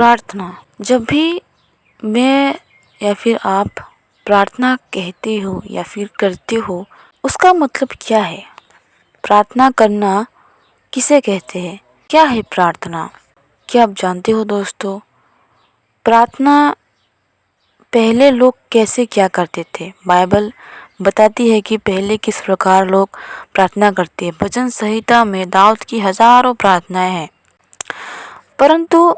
प्रार्थना। जब भी मैं या फिर आप प्रार्थना कहते हो या फिर करते हो, उसका मतलब क्या है? प्रार्थना करना किसे कहते हैं? क्या है प्रार्थना? क्या आप जानते हो दोस्तों? प्रार्थना पहले लोग कैसे क्या करते थे? बाइबल बताती है कि पहले किस प्रकार लोग प्रार्थना करते हैं। भजन संहिता में दाऊद की हजारों प्रार्थनाएं हैं। परंतु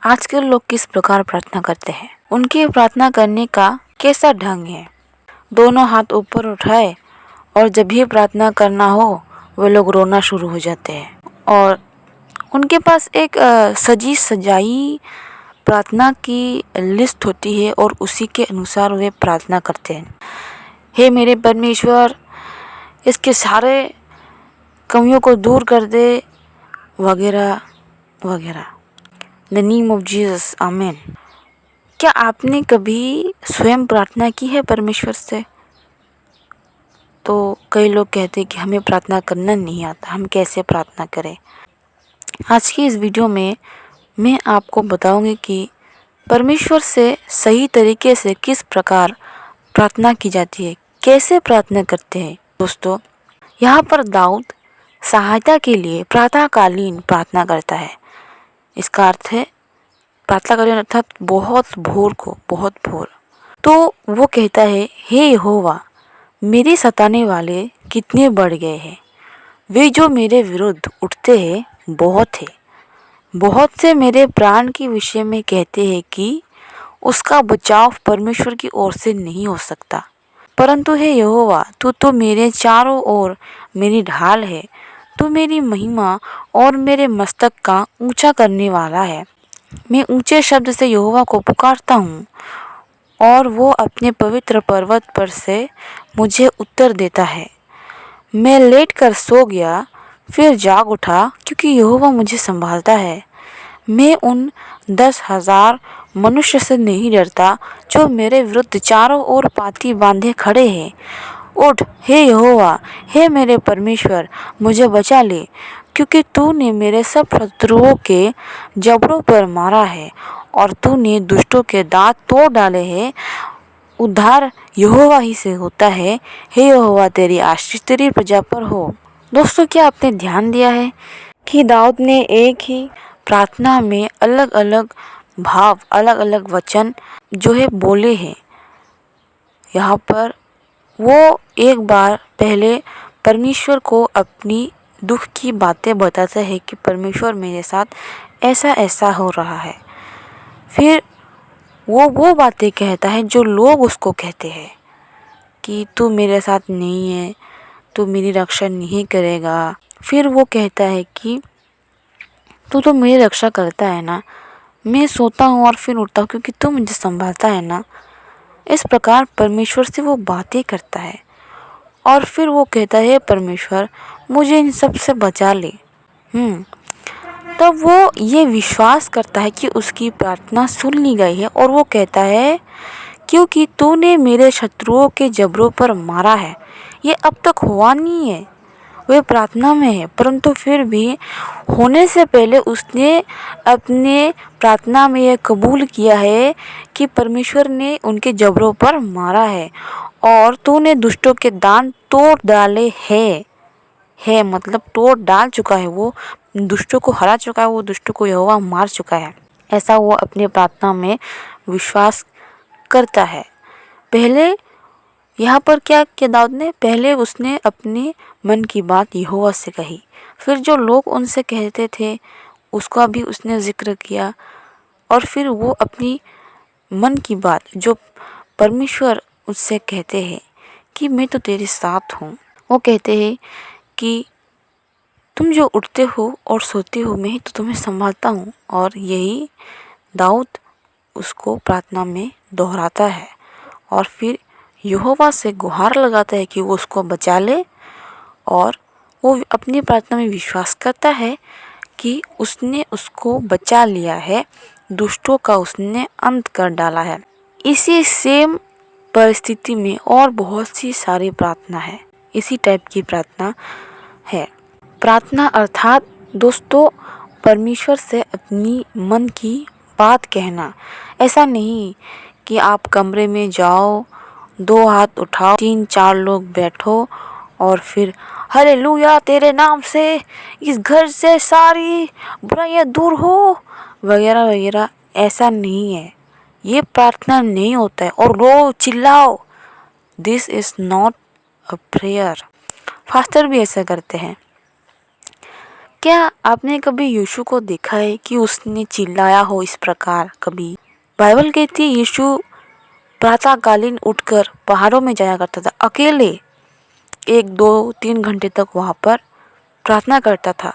आजकल लोग किस प्रकार प्रार्थना करते हैं? उनके प्रार्थना करने का कैसा ढंग है? दोनों हाथ ऊपर उठाए और जब भी प्रार्थना करना हो वे लोग रोना शुरू हो जाते हैं और उनके पास एक सजी सजाई प्रार्थना की लिस्ट होती है और उसी के अनुसार वे प्रार्थना करते हैं। हे मेरे परमेश्वर, इसके सारे कमियों को दूर कर दे, वगैरह वगैरह। द नेम ऑफ जीसस, आमीन। क्या आपने कभी स्वयं प्रार्थना की है परमेश्वर से? तो कई लोग कहते हैं कि हमें प्रार्थना करना नहीं आता, हम कैसे प्रार्थना करें। आज की इस वीडियो में मैं आपको बताऊंगी कि परमेश्वर से सही तरीके से किस प्रकार प्रार्थना की जाती है, कैसे प्रार्थना करते हैं। दोस्तों, यहाँ पर दाऊद सहायता के लिए प्रातःकालीन प्रार्थना करता है। इसका अर्थ है प्रातःकालीन अर्थात बहुत भोर को, बहुत भोर। तो वो कहता है, हे यहोवा, मेरे सताने वाले कितने बढ़ गए हैं, वे जो मेरे विरुद्ध उठते हैं बहुत है। बहुत से मेरे प्राण के विषय में कहते हैं कि उसका बचाव परमेश्वर की ओर से नहीं हो सकता। परंतु हे यहोवा, तू तो मेरे चारों ओर मेरी ढाल है। तू मेरी महिमा और मेरे मस्तक का ऊंचा करने वाला है। मैं ऊंचे शब्द से यहोवा को पुकारता हूँ और वो अपने पवित्र पर्वत पर से मुझे उत्तर देता है। मैं लेट कर सो गया, फिर जाग उठा, क्योंकि यहोवा मुझे संभालता है। मैं उन 10,000 मनुष्य से नहीं डरता जो मेरे विरुद्ध चारों ओर पाती बांधे खड़े हैं। उठ हे यहोवा, हे मेरे परमेश्वर, मुझे बचा ले, क्योंकि तूने मेरे सब शत्रुओं के जबड़ों पर मारा है और तूने दुष्टों के दांत तोड़ डाले हैं। उद्धार यहोवा ही से होता है। हे यहोवा, तेरी आशीष तेरी प्रजा पर हो। दोस्तों, क्या आपने ध्यान दिया है कि दाऊद ने एक ही प्रार्थना में अलग अलग भाव, अलग अलग वचन जो है बोले हैं। यहाँ पर वो एक बार पहले परमेश्वर को अपनी दुख की बातें बताता है कि परमेश्वर मेरे साथ ऐसा ऐसा हो रहा है। फिर वो बातें कहता है जो लोग उसको कहते हैं कि तू मेरे साथ नहीं है, तू मेरी रक्षा नहीं करेगा। फिर वो कहता है कि तू तो मेरी रक्षा करता है ना, मैं सोता हूँ और फिर उठता हूँ क्योंकि तू मुझे संभालता है ना। इस प्रकार परमेश्वर से वो बातें करता है और फिर वो कहता है, परमेश्वर मुझे इन सब से बचा ले। तब वो ये विश्वास करता है कि उसकी प्रार्थना सुन ली गई है और वो कहता है, क्योंकि तूने मेरे शत्रुओं के जबड़ों पर मारा है। ये अब तक हुआ नहीं है, वे प्रार्थना में है, परंतु फिर भी होने से पहले उसने अपने प्रार्थना में यह कबूल किया है कि परमेश्वर ने उनके जबड़ों पर मारा है और तूने दुष्टों के दांत तोड़ डाले है मतलब तोड़ डाल चुका है, वो दुष्टों को हरा चुका है, वो दुष्टों को यहोवा मार चुका है। ऐसा वो अपने प्रार्थना में विश्वास करता है। पहले यहाँ पर क्या किया दाऊद ने? पहले उसने अपने मन की बात यहोवा से कही, फिर जो लोग उनसे कहते थे उसका भी उसने जिक्र किया और फिर वो अपनी मन की बात जो परमेश्वर उससे कहते हैं कि मैं तो तेरे साथ हूँ। वो कहते हैं कि तुम जो उठते हो और सोते हो, मैं ही तो तुम्हें संभालता हूँ। और यही दाऊद उसको प्रार्थना में दोहराता है और फिर यहोवा से गुहार लगाता है कि वो उसको बचा ले और वो अपनी प्रार्थना में विश्वास करता है कि उसने उसको बचा लिया है, दुष्टों का उसने अंत कर डाला है। इसी सेम परिस्थिति में और बहुत सी सारी प्रार्थना है, इसी टाइप की प्रार्थना है। प्रार्थना अर्थात दोस्तों परमेश्वर से अपनी मन की बात कहना। ऐसा नहीं कि आप कमरे में जाओ, 2 हाथ उठाओ, 3-4 लोग बैठो और फिर हालेलुया तेरे नाम से इस घर से सारी बुराइयां दूर हो वगैरह वगैरह। ऐसा नहीं है, ये प्रार्थना नहीं होता है। और रो चिल्लाओ, this is not a prayer. Pastor भी ऐसा करते हैं। क्या आपने कभी यीशु को देखा है कि उसने चिल्लाया हो इस प्रकार? कभी बाइबल कहती है यीशु प्रातःकालीन उठकर पहाड़ों में जाया करता था, अकेले 1-2-3 घंटे तक वहाँ पर प्रार्थना करता था।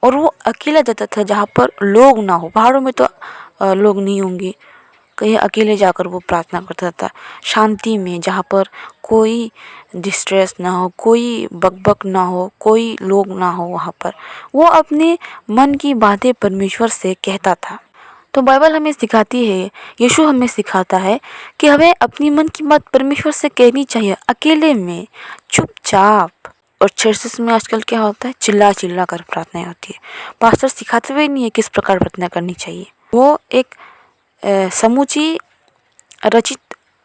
और वो अकेला जाता था जहाँ पर लोग ना हो। पहाड़ों में तो लोग नहीं होंगे, कहीं अकेले जाकर वो प्रार्थना करता था शांति में, जहाँ पर कोई डिस्ट्रेस ना हो, कोई बकबक ना हो, कोई लोग ना हो। वहाँ पर वो अपने मन की बातें परमेश्वर से कहता था। तो बाइबल हमें सिखाती है, यीशु हमें सिखाता है कि हमें अपनी मन की बात परमेश्वर से कहनी चाहिए, अकेले में, चुपचाप। और चर्चेस में आजकल क्या होता है, चिल्ला चिल्ला कर प्रार्थनाएं होती है। पास्टर सिखाते हुए नहीं है किस प्रकार प्रार्थना करनी चाहिए। वो एक समूची रचित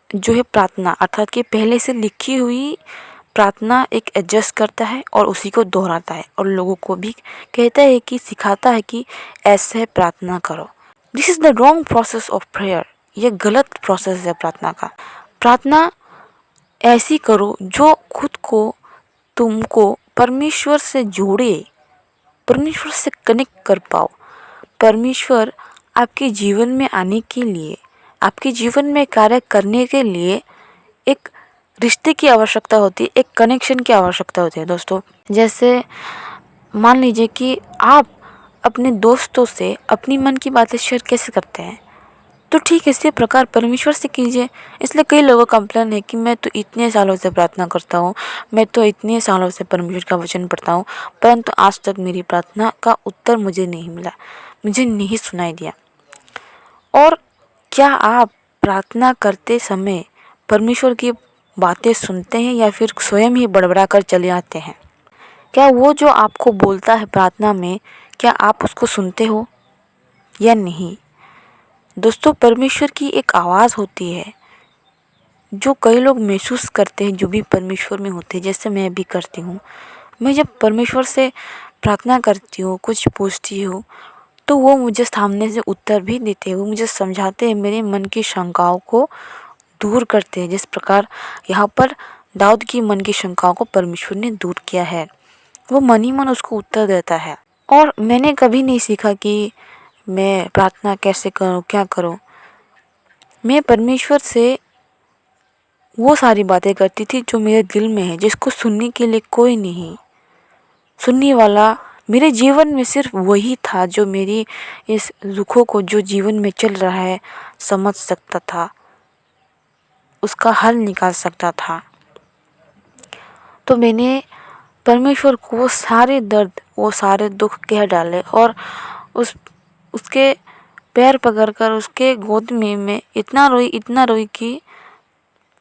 जो है प्रार्थना, अर्थात कि पहले से लिखी हुई प्रार्थना एक एडजस्ट करता है और उसी को दोहराता है और लोगों को भी कहता है कि सिखाता है कि ऐसे प्रार्थना करो। This is the wrong process of prayer. ये गलत प्रोसेस है प्रार्थना का। प्रार्थना ऐसी करो जो खुद को तुमको परमेश्वर से जोड़े, परमेश्वर से कनेक्ट कर पाओ। परमेश्वर आपके जीवन में आने के लिए, आपके जीवन में कार्य करने के लिए एक रिश्ते की आवश्यकता होती है, एक कनेक्शन की आवश्यकता होती है दोस्तों। जैसे मान लीजिए कि आप अपने दोस्तों से अपनी मन की बातें शेयर कैसे करते हैं, तो ठीक इसी प्रकार परमेश्वर से कीजिए। इसलिए कई लोगों का कंप्लेन है कि मैं तो इतने सालों से प्रार्थना करता हूँ, मैं तो इतने सालों से परमेश्वर का वचन पढ़ता हूँ, परंतु आज तक मेरी प्रार्थना का उत्तर मुझे नहीं मिला, मुझे नहीं सुनाई दिया। और क्या आप प्रार्थना करते समय परमेश्वर की बातें सुनते हैं या फिर स्वयं ही बड़बड़ा कर चले आते हैं? क्या वो जो आपको बोलता है प्रार्थना में, क्या आप उसको सुनते हो या नहीं? दोस्तों, परमेश्वर की एक आवाज़ होती है जो कई लोग महसूस करते हैं, जो भी परमेश्वर में होते हैं, जैसे मैं भी करती हूँ। मैं जब परमेश्वर से प्रार्थना करती हूँ, कुछ पूछती हूँ, तो वो मुझे सामने से उत्तर भी देते हैं। वो मुझे समझाते हैं, मेरे मन की शंकाओं को दूर करते हैं, जिस प्रकार यहाँ पर दाऊद की मन की शंकाओं को परमेश्वर ने दूर किया है। वो मन ही मन उसको उत्तर देता है। और मैंने कभी नहीं सीखा कि मैं प्रार्थना कैसे करूं, क्या करूं। मैं परमेश्वर से वो सारी बातें करती थी जो मेरे दिल में है, जिसको सुनने के लिए कोई नहीं, सुनने वाला मेरे जीवन में सिर्फ वही था जो मेरी इस दुखों को, जो जीवन में चल रहा है, समझ सकता था, उसका हल निकाल सकता था। तो मैंने परमेश्वर को वो सारे दर्द, वो सारे दुख कह डाले और उसके पैर पकड़कर उसके गोद में मैं इतना रोई कि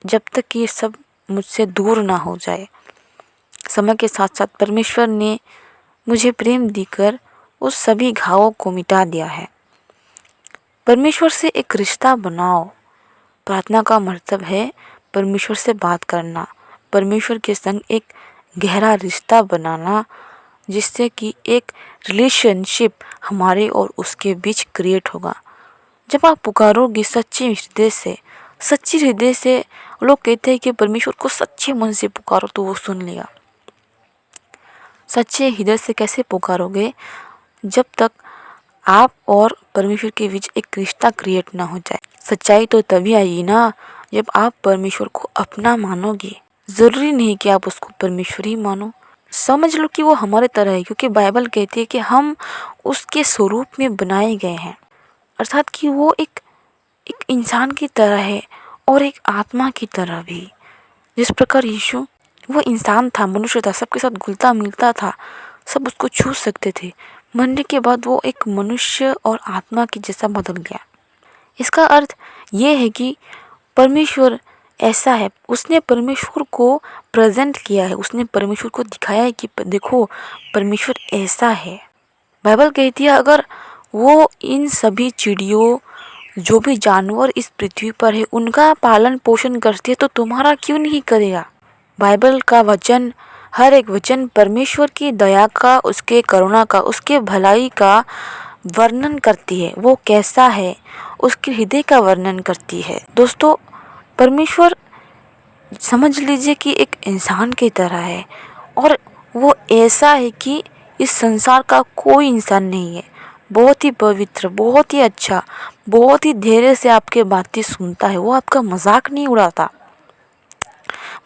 जब तक ये सब मुझसे दूर ना हो जाए। समय के साथ साथ परमेश्वर ने मुझे प्रेम देकर उस सभी घावों को मिटा दिया है। परमेश्वर से एक रिश्ता बनाओ। प्रार्थना का मतलब है परमेश्वर से बात करना, परमेश्वर के संग एक गहरा रिश्ता बनाना, जिससे कि एक रिलेशनशिप हमारे और उसके बीच क्रिएट होगा। जब आप पुकारोगे सच्ची हृदय से, लोग कहते हैं कि परमेश्वर को सच्चे मन से पुकारो तो वो सुन लेगा। सच्चे हृदय से कैसे पुकारोगे? जब तक आप और परमेश्वर के बीच एक रिश्ता क्रिएट ना हो जाए। सच्चाई तो तभी आएगी ना जब आप परमेश्वर को अपना मानोगे। ज़रूरी नहीं कि आप उसको परमेश्वर ही मानो, समझ लो कि वो हमारे तरह है, क्योंकि बाइबल कहती है कि हम उसके स्वरूप में बनाए गए हैं। अर्थात कि वो एक इंसान की तरह है और एक आत्मा की तरह भी। जिस प्रकार यीशु वो इंसान था, मनुष्य था, सबके साथ घुलता मिलता था, सब उसको छू सकते थे। मरने के बाद वो एक मनुष्य और आत्मा की जैसा बदल गया। इसका अर्थ ये है कि परमेश्वर ऐसा है, उसने परमेश्वर को प्रेजेंट किया है, उसने परमेश्वर को दिखाया है कि देखो परमेश्वर ऐसा है। बाइबल कहती है अगर वो इन सभी चिड़ियों, जो भी जानवर इस पृथ्वी पर है, उनका पालन पोषण करती है, तो तुम्हारा क्यों नहीं करेगा। बाइबल का वचन, हर एक वचन परमेश्वर की दया का, उसके करुणा का, उसके भलाई का वर्णन करती है। वो कैसा है उसके हृदय का वर्णन करती है। दोस्तों, परमेश्वर समझ लीजिए कि एक इंसान की तरह है, और वो ऐसा है कि इस संसार का कोई इंसान नहीं है। बहुत ही पवित्र, बहुत ही अच्छा, बहुत ही धैर्य से आपके बातें सुनता है। वो आपका मजाक नहीं उड़ाता।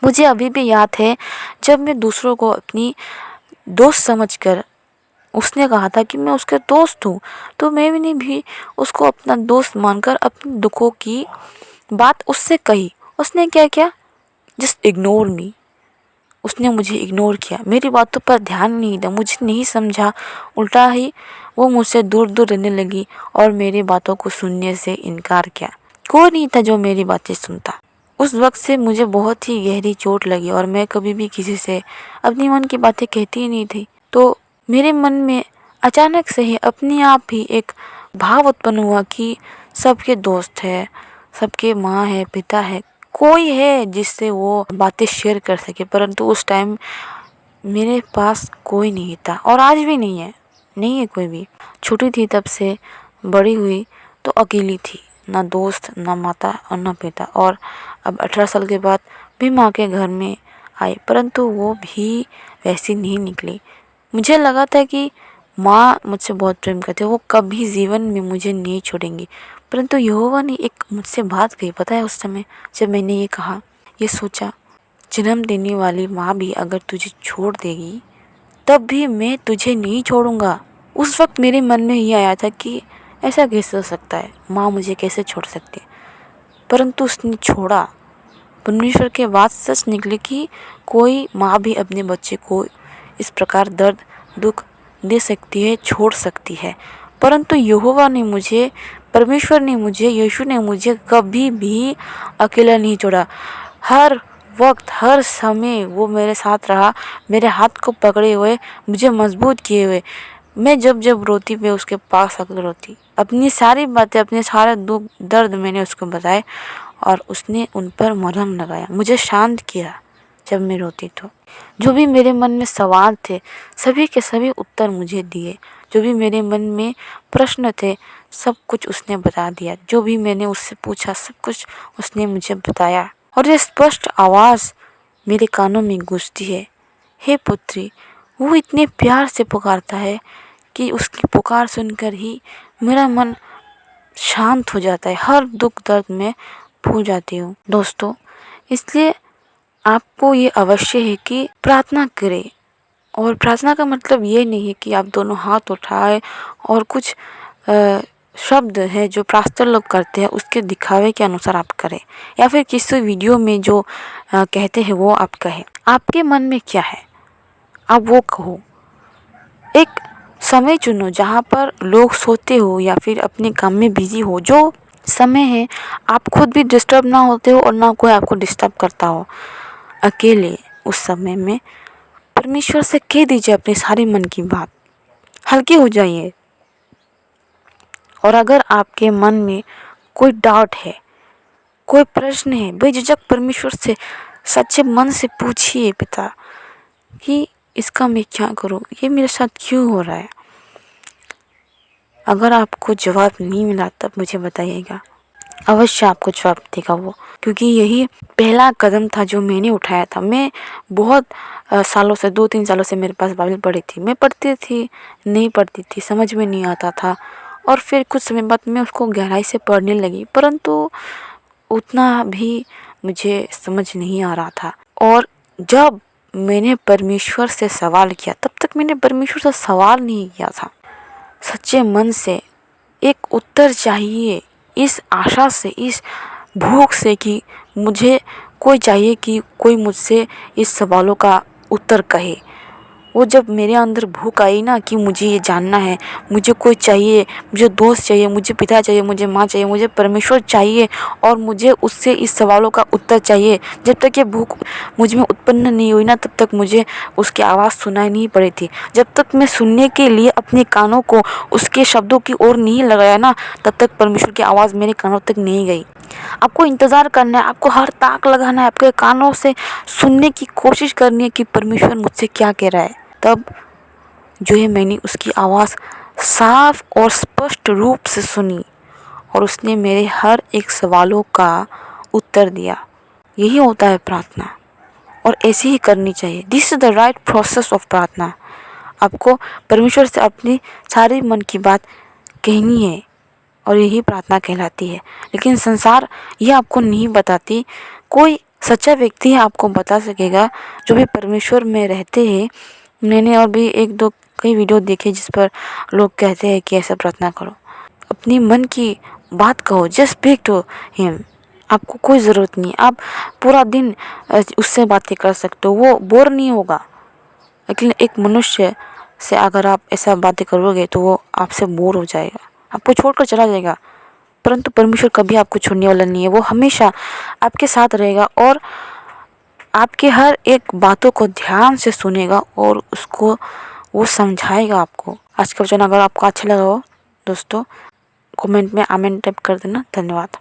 मुझे अभी भी याद है जब मैं दूसरों को अपनी दोस्त समझकर, उसने कहा था कि मैं उसके दोस्त हूँ, तो मैंने भी उसको अपना दोस्त मानकर अपने दुखों की बात उससे कही। उसने क्या किया? Just ignore me. उसने मुझे इग्नोर किया, मेरी बातों पर ध्यान नहीं दिया, मुझे नहीं समझा। उल्टा ही वो मुझसे दूर दूर रहने लगी और मेरी बातों को सुनने से इनकार किया। कोई नहीं था जो मेरी बातें सुनता। उस वक्त से मुझे बहुत ही गहरी चोट लगी और मैं कभी भी किसी से अपनी मन की बातें कहती ही नहीं थी। तो मेरे मन में अचानक से ही अपने आप ही एक भाव उत्पन्न हुआ कि सबके दोस्त है, सबके माँ है, पिता है, कोई है जिससे वो बातें शेयर कर सके। परंतु उस टाइम मेरे पास कोई नहीं था, और आज भी नहीं है कोई भी। छोटी थी तब से बड़ी हुई तो अकेली थी, ना दोस्त, ना माता और ना पिता। और अब 18 साल के बाद भी माँ के घर में आई, परंतु वो भी वैसी नहीं निकली। मुझे लगा था कि माँ मुझसे बहुत प्रेम करती है, वो कभी जीवन में मुझे नहीं छोड़ेंगी। परंतु यहोवा ने एक मुझसे बात कही, पता है? उस समय जब मैंने ये कहा, ये सोचा, जन्म देने वाली माँ भी अगर तुझे छोड़ देगी तब भी मैं तुझे नहीं छोड़ूंगा। उस वक्त मेरे मन में ये आया था कि ऐसा कैसे हो सकता है, माँ मुझे कैसे छोड़ सकती है। परंतु उसने छोड़ा। परमेश्वर के बात सच निकली कि कोई माँ भी अपने बच्चे को इस प्रकार दर्द दुख दे सकती है, छोड़ सकती है। परंतु यहोवा ने मुझे, परमेश्वर ने मुझे, यीशु ने मुझे कभी भी अकेला नहीं छोड़ा। हर वक्त, हर समय वो मेरे साथ रहा, मेरे हाथ को पकड़े हुए, मुझे मजबूत किए हुए। मैं जब जब रोती, मैं उसके पास आकर रोती, अपनी सारी बातें, अपने सारे दुख दर्द मैंने उसको बताए, और उसने उन पर मरहम लगाया, मुझे शांत किया जब मैं रोती। तो जो भी मेरे मन में सवाल थे, सभी के सभी उत्तर मुझे दिए। जो भी मेरे मन में प्रश्न थे, सब कुछ उसने बता दिया। जो भी मैंने उससे पूछा, सब कुछ उसने मुझे बताया। और ये स्पष्ट आवाज़ मेरे कानों में गूंजती है, हे पुत्री। वो इतने प्यार से पुकारता है कि उसकी पुकार सुनकर ही मेरा मन शांत हो जाता है, हर दुख दर्द में भूल जाती हूँ। दोस्तों, इसलिए आपको ये अवश्य है कि प्रार्थना करें। और प्रार्थना का मतलब ये नहीं है कि आप दोनों हाथ उठाए और कुछ शब्द है जो पास्टर लोग करते हैं उसके दिखावे के अनुसार आप करें, या फिर किसी वीडियो में जो कहते हैं वो आप कहें। आपके मन में क्या है आप वो कहो। एक समय चुनो जहाँ पर लोग सोते हो या फिर अपने काम में बिजी हो। जो समय है आप खुद भी डिस्टर्ब ना होते हो और ना कोई आपको डिस्टर्ब करता हो। अकेले उस समय में परमेश्वर से कह दीजिए अपने सारे मन की बात, हल्के हो जाइए। और अगर आपके मन में कोई डाउट है, कोई प्रश्न है, बेझिझक परमेश्वर से सच्चे मन से पूछिए, पिता कि इसका मैं क्या करूं, ये मेरे साथ क्यों हो रहा है। अगर आपको जवाब नहीं मिला तब मुझे बताइएगा, अवश्य आपको जवाब देगा वो, क्योंकि यही पहला कदम था जो मैंने उठाया था। मैं बहुत सालों से, 2-3 सालों से मेरे पास बाइबल पढ़ी थी, मैं पढ़ती थी, नहीं पढ़ती थी, समझ में नहीं आता था। और फिर कुछ समय बाद मैं उसको गहराई से पढ़ने लगी, परंतु उतना भी मुझे समझ नहीं आ रहा था। और जब मैंने परमेश्वर से सवाल किया, तब तक मैंने परमेश्वर से सवाल नहीं किया था, सच्चे मन से एक उत्तर चाहिए, इस आशा से, इस भूख से कि मुझे कोई चाहिए कि कोई मुझसे इस सवालों का उत्तर कहे। वो जब मेरे अंदर भूख आई ना कि मुझे ये जानना है, मुझे कोई चाहिए, मुझे दोस्त चाहिए, मुझे पिता चाहिए, मुझे माँ चाहिए, मुझे परमेश्वर चाहिए और मुझे उससे इस सवालों का उत्तर चाहिए, जब तक ये भूख मुझ में उत्पन्न नहीं हुई ना, तब तक मुझे उसकी आवाज़ सुनाई नहीं पड़ी थी। जब तक मैं सुनने के लिए अपने कानों को उसके शब्दों की ओर नहीं लगाया ना, तब तक परमेश्वर की आवाज़ मेरे कानों तक नहीं गई। आपको इंतज़ार करना है, आपको हर ताक लगाना है, आपके कानों से सुनने की कोशिश करनी है कि परमेश्वर मुझसे क्या कह रहा है। तब जो है मैंने उसकी आवाज़ साफ और स्पष्ट रूप से सुनी और उसने मेरे हर एक सवालों का उत्तर दिया। यही होता है प्रार्थना और ऐसे ही करनी चाहिए। This is the right process of प्रार्थना। आपको परमेश्वर से अपनी सारी मन की बात कहनी है और यही प्रार्थना कहलाती है। लेकिन संसार यह आपको नहीं बताती। कोई सच्चा व्यक्ति आपको बता सकेगा जो भी परमेश्वर में रहते हैं। मैंने और भी एक दो कई वीडियो देखे जिस पर लोग कहते हैं कि ऐसा प्रार्थना करो, अपनी मन की बात कहो, जस्ट स्पीक टू हिम। आपको कोई ज़रूरत नहीं, आप पूरा दिन उससे बातें कर सकते हो, वो बोर नहीं होगा। लेकिन एक मनुष्य से अगर आप ऐसा बातें करोगे तो वो आपसे बोर हो जाएगा, आपको छोड़कर चला जाएगा। परंतु परमेश्वर कभी आपको छोड़ने वाला नहीं है। वो हमेशा आपके साथ रहेगा और आपके हर एक बातों को ध्यान से सुनेगा और उसको वो समझाएगा आपको। आज का वचन अगर आपको अच्छा लगा हो दोस्तों, कमेंट में आमीन टाइप कर देना। धन्यवाद।